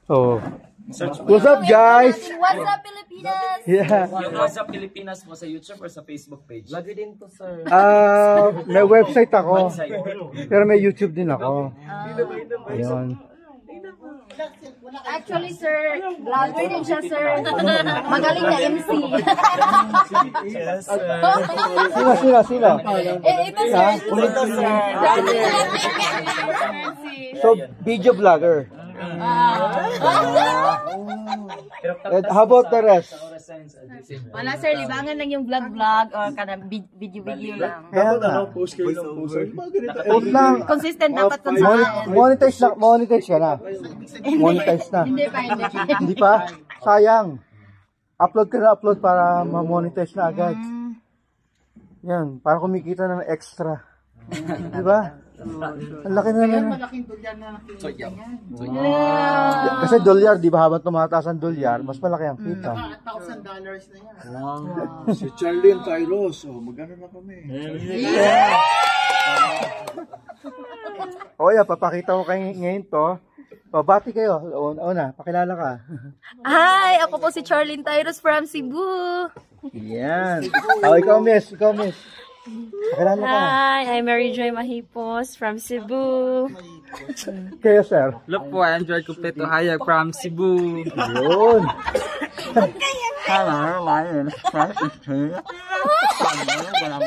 Oh. What's up, guys? What's up, Pilipinas? Yeah. Yung What's up Pilipinas mo sa YouTube or sa Facebook page? Lagi din po, sir. May website ako. Pero may YouTube din ako. Ayun. Actually, sir, vlogger din siya, sir. Magaling na MC. Yes, sir. Sila. Ito, sir. Ito, sir. So, video vlogger. And how about the rest? Wala, sir. Libangan lang yung vlog-vlog or kada video-video lang. Kaya nga. Post kayo ng post. Post lang. Consistent dapat consistent. Monetize ka na. Monetize na. Hindi pa. Hindi pa? Sayang. Upload ka na upload para ma-monetize na agad. Yan, para kumikita ng extra. Di ba? Ang laki na naman. Malaking dolyar na nakikita yan. Kasi dolyar, di ba, habang tumataas ang dolyar, mas malaki ang kita. $1,000 na yan. Si Charlie and Kairos, magano na kami. O yan, papakita ko kayo ngayon to. Bati kayo. Una, pakilala ka. Hi! Ako po si Charlene Tyrus from Cebu. Yan. Ikaw, miss. Pakilala ka. Hi, I'm Mary Joy Mahipos from Cebu. Kayo, sir. Look po, I'm George Cupeto Hayag from Cebu. Yun.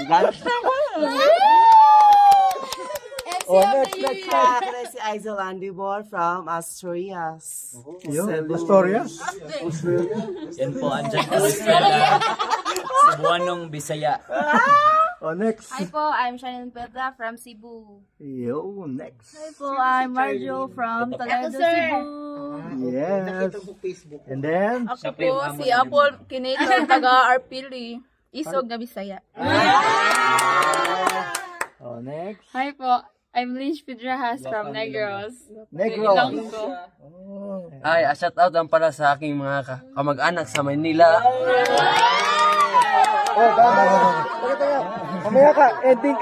Next. Ako si Aizal Andibor from Asturias. Yun, Asturias. Yan po, andyan po sa Cebuanong Bisaya. Next. Hi po, I'm Shannon Pedra from Cebu. Yun, next. Hi po, I'm Marjo from Toledo, Cebu. Yes. And then? Ako po si Apple Kinator, taga Arpili, Isog na Bisaya. Next. Hi po, I'm Lynch Pedrajas from Negros. Negros. Ay, shout out lang para sa aking mga kamag-anak sa Manila. Mamaya ka, ending.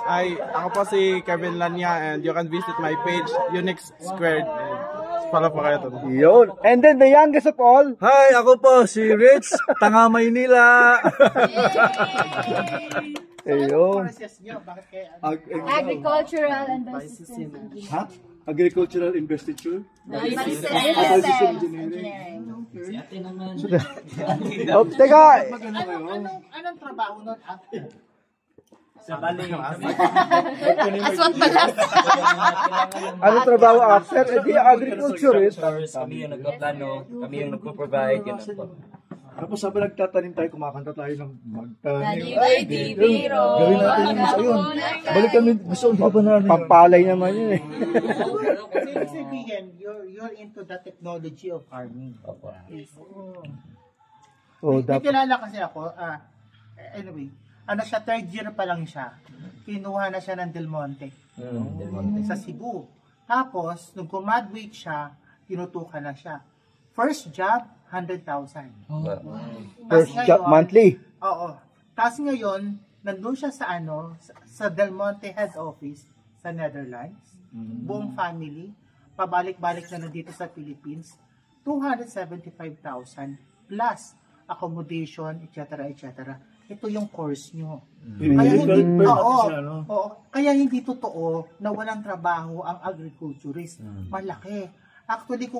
Ay, ako po si Kevin Lanya and you can visit my page, Unix Squared. Follow po kayo doon. Yun. And then the youngest of all. Hi, ako po si Rich, Tanga Maynila. Ayun. Agricultural and business engineering. Ha? Agricultural Investiture? Business engineering. Teka. Anong trabaho nun? Sa bali, Aswat pala. Ano trabaho after? Hindi, agriculturist. kami yung nagpaplano, kami yung nagpo-provide, yun po. Tapos sabi nagtatanim tayo, kumakanta tayo ng magtanim. Ay, di biro. Gawin natin yung isa yun. Balik kami, gusto ko ba namin. Pampalay naman yun eh. Ibig sabihin, you're into the technology of farming. May kilala kasi ako, anyway, siya, third year pa lang siya. Kinuha na siya ng Del Monte. Sa Cebu. Tapos, nung graduate siya, tinutukan na siya. First job, 100,000. First job, monthly. Oo. Tapos ngayon, nandun siya sa sa Del Monte head office sa Netherlands. Buong family. Pabalik-balik na dito sa Philippines. 275,000 plus accommodation, etc. Ito yung course nyo. Kaya hindi totoo na walang trabaho ang agriculturist. Malaki. Actually,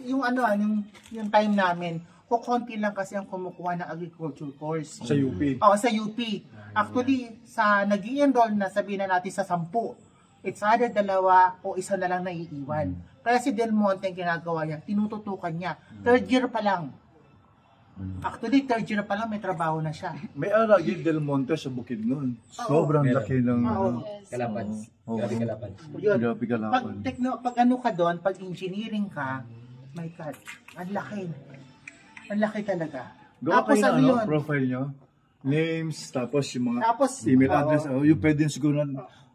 yung time namin, kukonti lang kasi ang kumukuha ng agriculture course. Sa UP? Oo, sa UP. Actually, nag-i-enroll na, sabihin na natin sa 10. It's either 2 o 1 na lang naiiwan. Kaya si Del Monte ang ginagawa niya, tinututukan niya. Third year pa lang. Actually, third year pa lang may trabaho na siya. May alagi Del Monte sa Bukidnon. Sobrang laki ng Kalapan. Grabe kalapan. Grabe kalapan. Pag ka doon, pag engineering ka, my God, ang laki. Ang laki talaga. Gawa kayo na profile nyo, names, tapos yung mga email address. Yung pwede siguro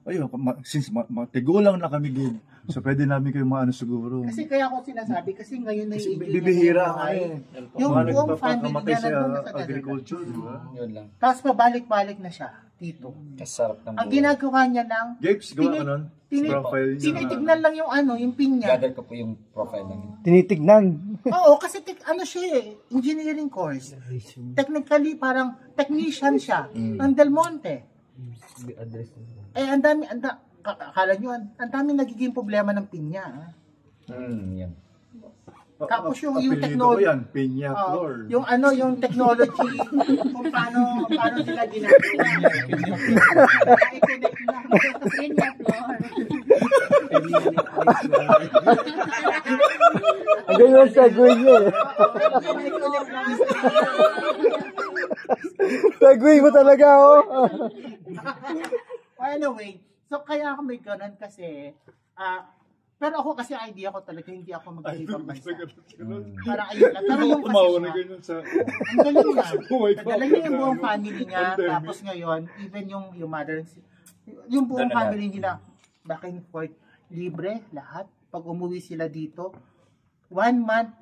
ayun, since tigulang na kami gig, so pwede namin kayo maano siguro. Kasi kaya ako sinasabi, kasi ngayon na Kasi bibihira nga eh. Yung Mga buong family nagpapakamatay niya sa nandun na sa agriculture, di ba? Yun lang. Tapos pabalik-balik na siya dito. Kasarap ng Ang ginagawa niya lang, Japes, gawa ka nun? Profile niya. tinitignan lang yung yung pinya. Gather ko po yung profile namin. Tinitignan. Oo, kasi siya eh, engineering course. Technically, parang technician siya ng Del Monte. Eh, akala nyo, ang dami nagiging problema ng pinya. Yan. Tapos yung Apelido technology. ko yan, Peña Flor. Yung technology, kung paano nila ginagawa. I-connect lang. Yun nga, Flor. Ang ganyan ang segue niya eh. Segue mo talaga, oh. Anyway, so kaya ako may ganun kasi, pero ako kasi idea ko talaga, hindi ako mag-ibang bansa. Parang ayun lang. Pero yung kasi siya, ang galing niya. Nagdala niya yung buong family niya, tapos ngayon, even yung mother, yung buong family nila, back and forth, libre, lahat. Pag umuwi sila dito, 1 month,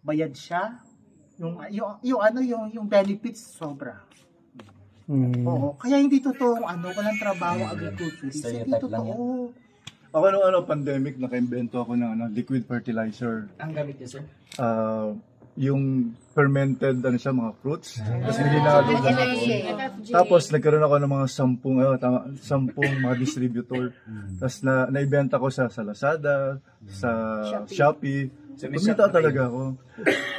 bayad siya. Yung benefits, sobra. Oo, kaya hindi totoo walang trabaho agriculture. Hindi totoo. Ako nung pandemic, naka-invento ako ng liquid fertilizer. Ang gamit niya, sir? Yung fermented mga fruits. Tapos nilinalo lang ako. Tapos nagkaroon ako ng mga 10 mga distributor. Tapos naibenta ko sa Lazada, sa Shopee. Kumita talaga ako.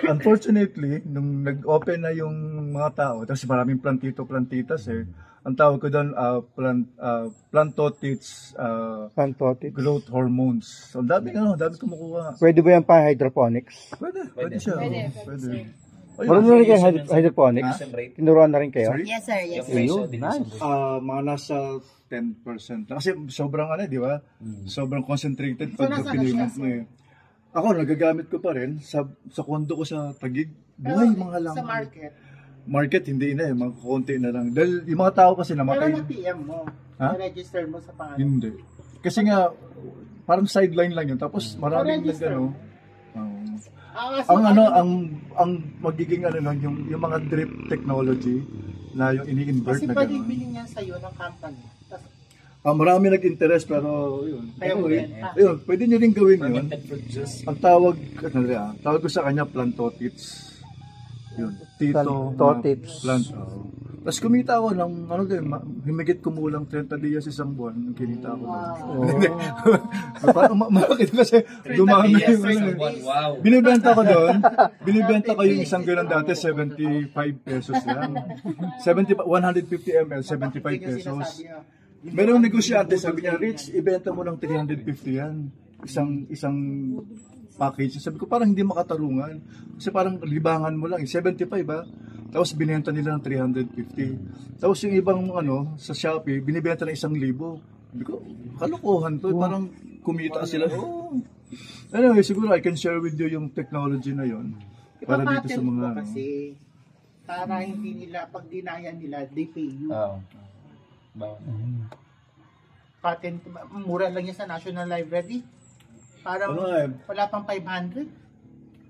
Unfortunately, nung nag-open na yung mga tao, tapos maraming plantito-plantitas ang tawag ko doon, plantotids, growth hormones. So, dami kumukuha. Pwede ba yan pa hydroponics? Pwede siya. Pwede. Marunong rin kayo hydroponics? Tinuruan na rin kayo? Yes, sir. Yes, sir. Ayun, nice. Mga nasa 10%. Kasi sobrang di ba? Sobrang concentrated pag pinimit mo eh. Ako, nagagamit ko pa rin sa kondo ko sa Taguig. Buhay mga lang. Sa Market, hindi na mga konti na lang. Dahil yung mga tao kasi namatay. Pero na-PM mo. Na-register mo sa pangalan. Hindi. Kasi nga, parang sideline lang yun. Tapos maraming nagano. Ang magiging yung mga drip technology na yung ini-invert kasi na pwede gano'n. bilhin niya sa'yo ng company. Marami nag-interest pero yun. Kaya Ayun, pwede nyo rin gawin yun. Ang tawag ko sa kanya plantotids. Yun, Plantotids. Tapos kumita ako ng himigit kumulang 30 dias isang buwan. Kinita ako. Bakit kasi dumami yung Wow. Binibenta ko yung isang gano'n dati 75 pesos lang. 150 ml, 75 pesos. Merong negosyante, sabi niya, Rich, ibenta mo ng 350 yan. Isang package. Sabi ko, parang hindi makatarungan. Kasi parang libangan mo lang. 75 ba? Tapos binenta nila ng 350. Tapos yung ibang sa Shopee, binibenta ng 1,000. Sabi ko, kalokohan to. Parang kumita sila. Anyway, siguro I can share with you yung technology na yon para dito sa mga kasi para hindi nila, pag dinayan nila, they pay you. Patent, mura lang yan sa National Library. Parang wala pang 500.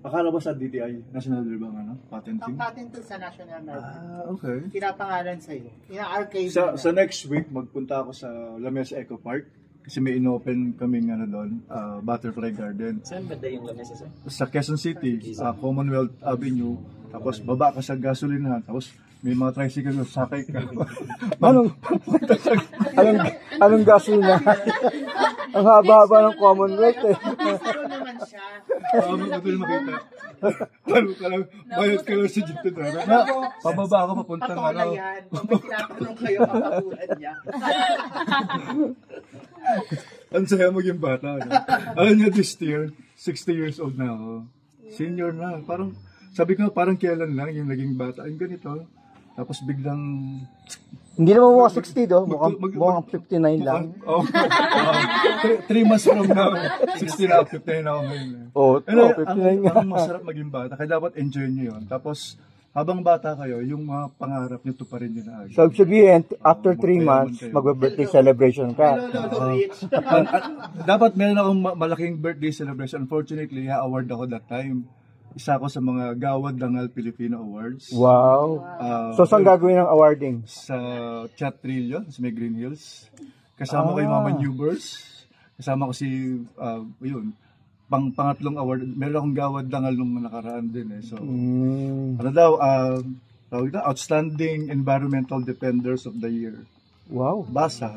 Akala ba sa DTI, National Library patenting? Ang patent to sa National Library. Okay. Pinapangalan sa'yo. Ina-archive Sa next week, magpunta ako sa La Mesa Eco Park. Kasi may inopen kaming doon, Butterfly Garden. Saan ba yung lamesa, sir? Sa Quezon City, Commonwealth Avenue. Tapos baba ka sa gasolinahan. Tapos may mga tricycle, sakay ka. Anong gasolina? Ang haba-haba ng Commonwealth eh. Pero naman siya. Makita. Bayad ka lang sa jeep to driver. Pababa ako, papuntang Patola yan. Kung may tinatanong kayo, papagulan niya. Ang saya maging bata. Alam niyo, this year, 60 years old na ako. Senior na. Parang, sabi ko, parang kailan lang yung naging bata. Yung ganito. Tapos biglang... Hindi naman mukhang 60 do. Mukhang 59 lang. 3 months from now, 60 na, 59 na ako ngayon. Oo, 59 nga. Parang masarap maging bata. Kaya dapat enjoy nyo yun. Tapos, habang bata kayo, yung mga pangarap nyo to pa rin yun na. So, sabihin, after 3 months, magbe-birthday celebration ka. Dapat meron akong malaking birthday celebration. Unfortunately, award ako that time. Isa ako sa mga Gawad Dangal Filipino Awards. Wow. So, saan gagawin ang awarding? Sa Chat Trillo, sa may Green Hills. Kasama ko yung mga manubers. Kasama ko si, pangatlong award. Meron akong Gawad Dangal nung nakaraan din. So, ano daw, Outstanding Environmental Defenders of the Year. Wow. Basa.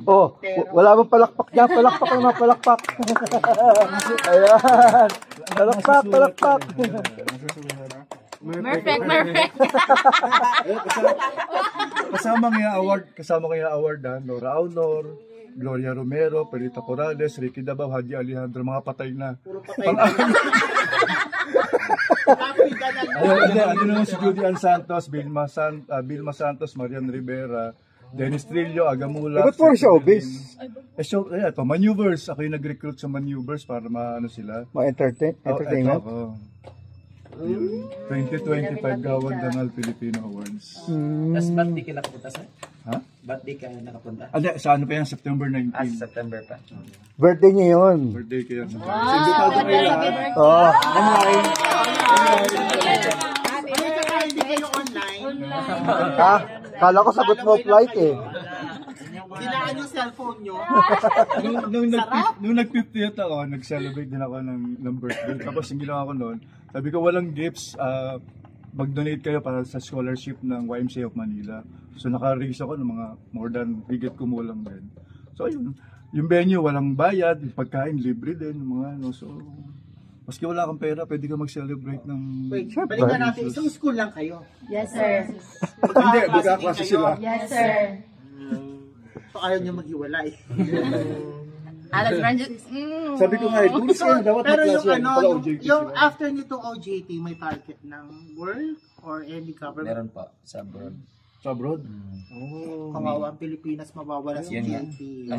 Oh, wala bang palakpak dyan? Palakpak na mga palakpak. Ayan. Palakpak, palakpak. Perfect. Kasama ko yung award, Nora Aunor, Gloria Romero, Perita Corrales, Ricky Dabao, Haji Alejandro, mga patay na. Puro patay na. Ano naman si Judy Ann Santos, Vilma Santos, Marian Rivera, Dennis Trillo, Agamula. Ba't for showbiz? Ito, maneuvers. Ako yung nag-recruit sa maneuvers para maano sila. Entertainment? 2025 Gawad Dangal Filipino Awards. Tapos ba't di ka nakapunta, sir? Ha? Ba't di ka nakapunta? Sa ano pa yan? September 19. September pa. Birthday niya yun. Birthday ko yan. Sindikado kayo lahat. Oo. Hindi kayo online. Kala ko sagot mo flight eh. Sinaan yung cellphone nyo. Nung nag-50th ako, nag-celebrate din ako ng birthday. Tapos yung ginawa ko noon, sabi ko walang gifts, mag-donate kayo para sa scholarship ng YMCA of Manila. So naka-raise ako ng mga more than higit kumulang din. So yun, yung venue walang bayad, yung pagkain libre din, mga ano. So maski wala kang pera, pwede ka mag-celebrate ng... Wait, balikan natin. Isang school lang kayo. Yes, sir. Hindi, magkaklase sila. Yes, sir. So ayaw nyo maghiwalay. Alex Ranjo. Sabi ko nga, kung gusto nyo, dapat Pero yung magklase yan. Pala OJT yung sila. after nitong OJT, may target ng work or any government? Meron pa sa abroad. Sa abroad? Kawawa ang Pilipinas, mawawala sa TNT.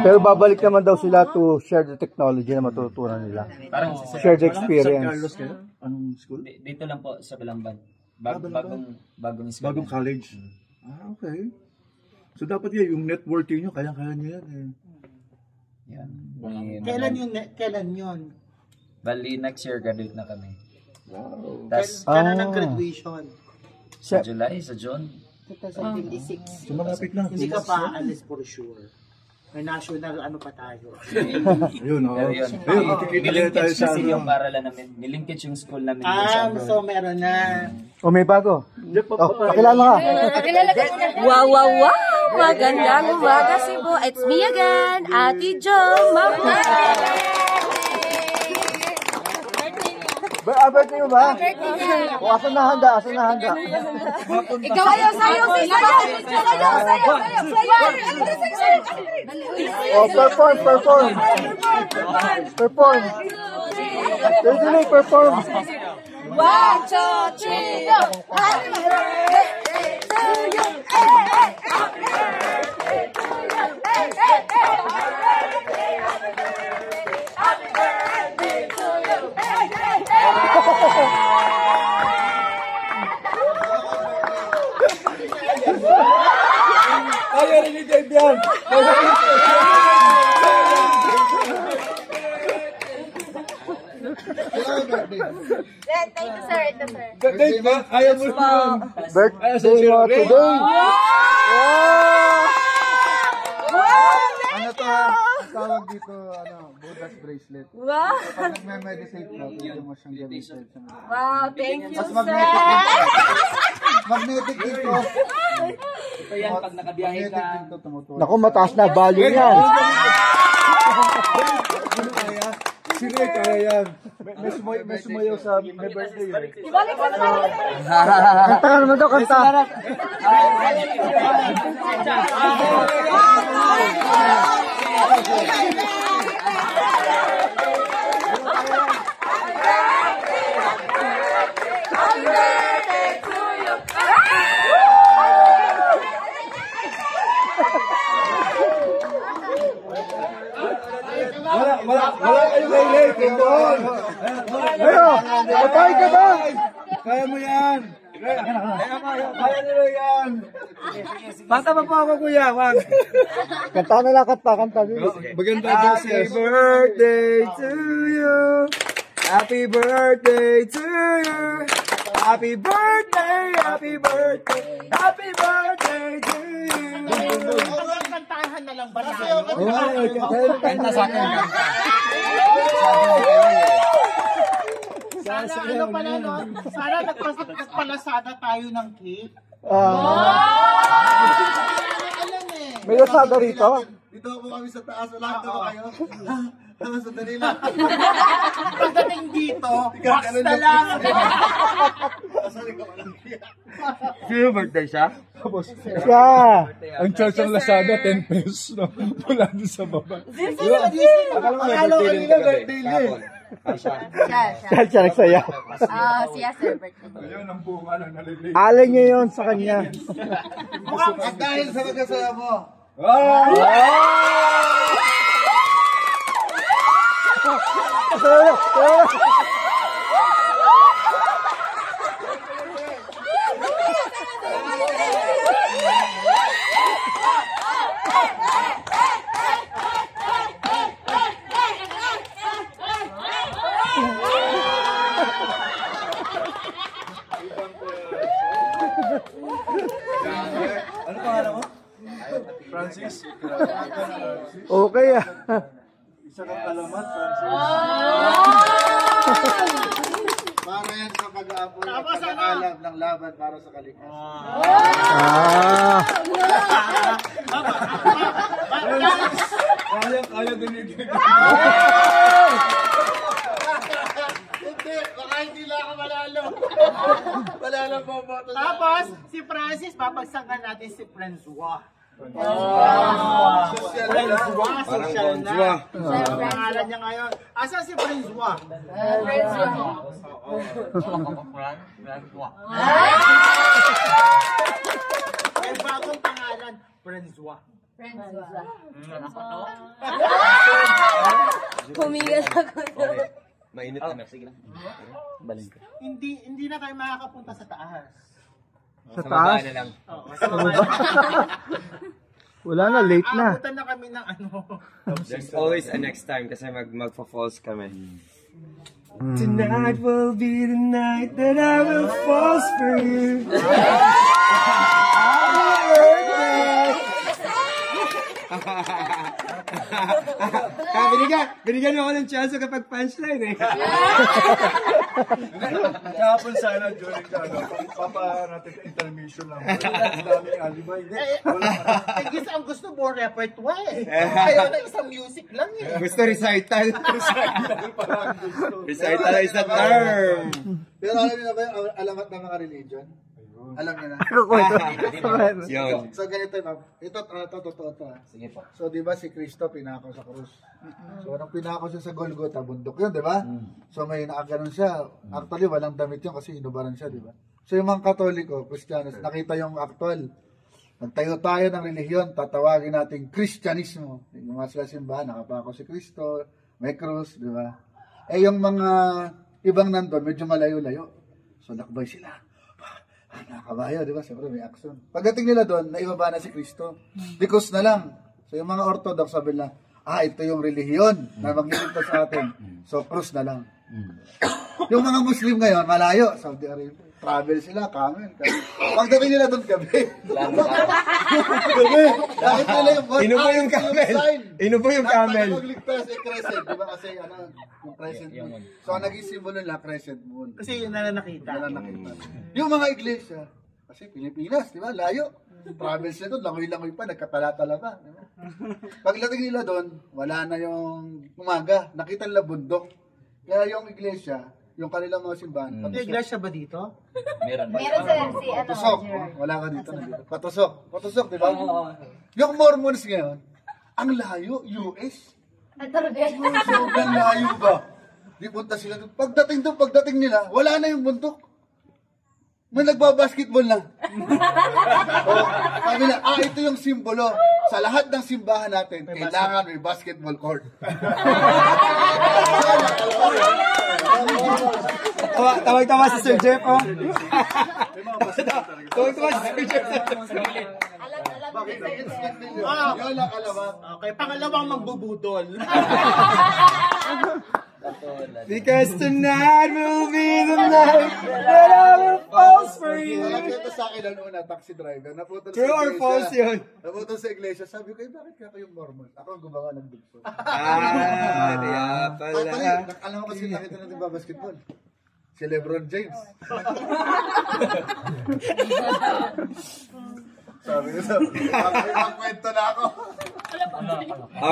Pero babalik naman daw sila to share the technology na matutunan nila. Parang Share the San experience. Carlos kayo? Anong school? dito lang po sa Balamban. Bagong school. Bagong college. Okay. So dapat yung networking nyo, kaya-kaya nyo yan eh. Yan. Kailan yun? Bali, next year graduate na kami. Wow. Tapos Kailan ang graduation? sa July, sa June. 2026. So malapit lang. Hindi ka pa alis for sure. May national ano pa tayo. Ayun, Pero yun, Ayun, magkikita tayo nilinkage sa kasi ano. yung paralan namin. Nilinkage yung school namin. sa abroad. So meron na. O may bago. Pakilala ka. Wow! Magandang umaga, Cebu. It's me again, Ate Jo. Birthday mo ba? O asan na handa? Ikaw ayaw, sayaw. O perform. Perform. 1, 2, 3, go! Happy birthday to you! Happy birthday to you! Happy birthday to you! Ayaw rin ni Dave yan! Thank you, sir. Ito, sir. Dave, ayaw mo naman! Birthday mo today. Ano to ha? Tawag dito, Buddha's bracelet. Wow! Pag nagme-meditate ka, pwede mo siyang gamitin. Wow, thank you, Mas sir! magnetic dito. Ito yan, pag nakabiyahe ka. Magnetic dito, tumutuwa. Naku, mataas na value yan. Si Ray, kaya yan. May sumayaw sa my birthday eh. Ibalik sa naman! Kanta ka naman daw, kanta. Wala kayong may late. Pero, patay ka ba? Kaya mo yan! Kaya nyo yan! Bata pa po ako, kuya, wag! Kanta na lang, kanta. Maganda boses. Happy birthday to you! Happy birthday to you! Happy birthday, happy birthday, happy birthday to you! Kantahan na lang ba na? Kanta sa akin. Sana ano pala no? Sana nagpalasada tayo ng cake. Alam eh. May lasada rito? Dito po kami sa taas. Wala ko kayo. Sandali lang. Pagdating dito, box na lang. Sino birthday siya? Siya! Ang charge ng Lazada, 10 pesos. No? Wala doon sa baba. Akala ko kanina birthday niya eh. Siya nagsaya. Siya, sir, birthday. Ayun ang bunga na nalilate. Alay niya yun sa kanya. At dahil sa pagkasaya mo, Ano pangalan mo? Francis. Okay ah. isa kang alamat, Francis. Para yan sa pag-aapon at pag-aalab ng laban para sa kaligtasan. Kaya dinigil. Hindi, baka hindi lang ako manalo. Wala lang po boto. Tapos, si Francis, papagsakan natin si Francois. Social na. Ang pangalan niya ngayon. Asan si Francois? May bagong pangalan, Francois. Humigal ako. Mainit na, sige lang. Balik ka. Hindi na tayo makakapunta sa taas. Sa taas? na lang. Oo, sa baba. Wala na, late na. Abutan na kami ng ano. There's always a next time kasi magpa-falls kami. Tonight will be the night that I will falls for you. Binigyan mo ako ng chance kapag punchline eh. Kahapon sana during the papa natin intermission lang. Ang daming alibay. Gusto ang gusto mo repertoire eh. Ayaw na isang music lang eh. Gusto recital. Recital is the term. Pero alam niyo na ba yung alamat ng mga religion? Alam niyo na. Yun. So ganito ma'am. Ito totoo to. Sige po. So di ba si Kristo pinako sa krus? So nung pinako siya sa Golgotha, bundok yun, di ba? So may nakaganon siya. Actually walang damit yun kasi inubaran siya, di ba? So yung mga Katoliko, Kristiyanos, nakita yung actual. Nagtayo tayo ng relihiyon, tatawagin natin Kristyanismo. Yung mga sila simbahan, nakapako si Kristo, may krus, di ba? Eh yung mga ibang nandun, medyo malayo-layo. So nakbay sila. Nakabayo, di ba? Siyempre may action. Pagdating nila doon, naibaba na si Kristo. Because na lang. So yung mga Orthodox sabi na, ito yung relihiyon na magliligtas sa atin. So krus na lang. Yung mga Muslim ngayon, malayo. Saudi Arabia. Travel sila, camel. Pagdating nila doon, gabi. Nakita nila yung Inubo yung camel. Inubo yung camel. Magligtas, crescent. Di ba kasi yung crescent moon. So ang naging symbolo nila, crescent moon. Kasi yun na nakita. Yung mga iglesia, kasi Pilipinas, di ba? Layo. Travel sila doon, langoy-langoy pa, nagkatala-tala pa. Di ba? Pagdating nila doon, wala na yung umaga. Nakita nila bundok. Kaya yung iglesia, yung kanilang mga simbahan. May iglesia ba dito? Meron. Meron sir, si ano, Patusok. Gerard. Wala ka dito. Patusok. Patusok, di ba? Yung Mormons ngayon, ang layo, US. Sobrang layo ba? Di punta sila doon. Pagdating nila, wala na yung bundok. May nagbabasketball na. Sabi na, ito yung simbolo. Sa lahat ng simbahan natin, kailangan may basketball court. Tawag-tawa si Sir Jeff, oh. Tawag-tawa si Sir Jeff. Yola Kalawang. Okay, pangalawang magbubudol. Because tonight will be the night that I will fall for you. Nagkita sa akin ang una, taxi driver. Naputol True sa or iglesia. false yun? Naputol sa iglesia. Sabi ko, bakit ka kayong Mormon? Ako ang gumawa ng dugso. Kaya pala. Alam mo kasi nakita natin ba basketball? Si LeBron James. Sabi ko, ang kwento na ako.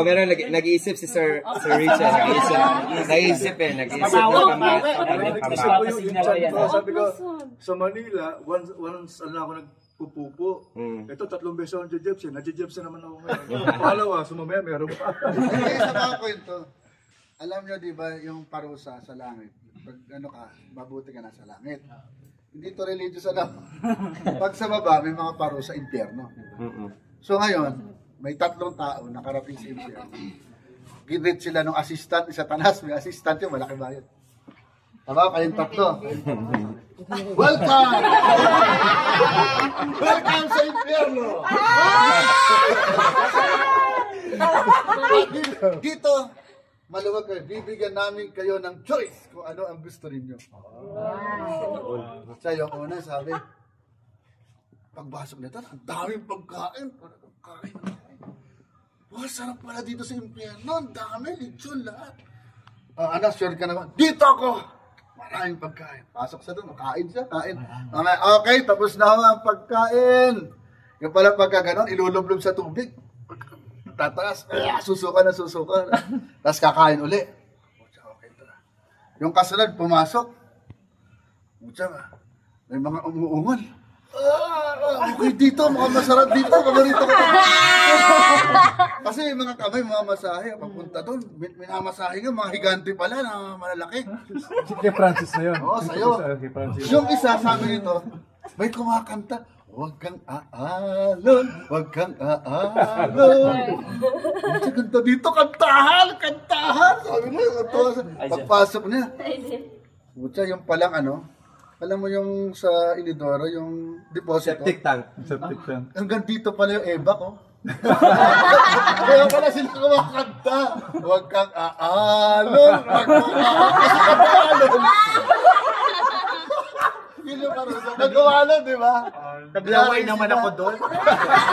Meron nag-iisip si Sir Richard. Nag-iisip. Sabi ko, sa Manila, once ako nagpupupo. Ito, 3 beses ako nag-jebs. Nag-jebs naman ako ngayon. Pangalawa, sumamaya, meron pa. Hindi, sa mga kwento, alam nyo, di ba, yung parusa sa langit, pag ano ka, mabuti ka na sa langit. Hindi to religious alam. Pag sa baba, may mga parusa impyerno. So ngayon, may 3 tao nakarating sa impyerno. Ginread sila ng assistant, isa tanas, may assistant yung malaki bayad. Tama, kayong 3. Welcome! Welcome sa impyerno! Dito, maluwag kayo. Bibigyan namin kayo ng choice kung ano ang gusto ninyo. Sa yung una, sabi, pagbasok nito, ang daming pagkain. Wow, sarap pala dito sa impyerno. Ang dami, lechon lahat. Anak, sure ka naman. Dito ako! Maraming pagkain. Pasok sa doon, kain siya, kain. Okay, tapos na ang pagkain. Yung pala pagka ganon, ilulublob sa tubig. Tataas, susuka na susuka. Tapos kakain uli. Okay, yung kasunod, pumasok. May mga umuungal. Okay dito, mukhang masarap dito. Paborito ko. Kasi yung mga kamay, mga masahe, papunta doon. Minamasahe nga, mga higante pala na malalaki. Si Kay Francis na yun. Oo, sa'yo. Yung isa, sabi nito, may kumakanta. Huwag kang aalon, huwag kang aalon. Ang ganda dito, kantahan, kantahan. Sabi niya, pagpasok niya. Butya, yung palang ano, alam mo yung sa Inidoro, yung deposito. Septic tank. Hanggang dito pala yung ebak, oh. Kaya pala sila kumakanta. Huwag kang aalon, huwag kang aalon. Nagawa na, di ba? Naglaway naman ako doon.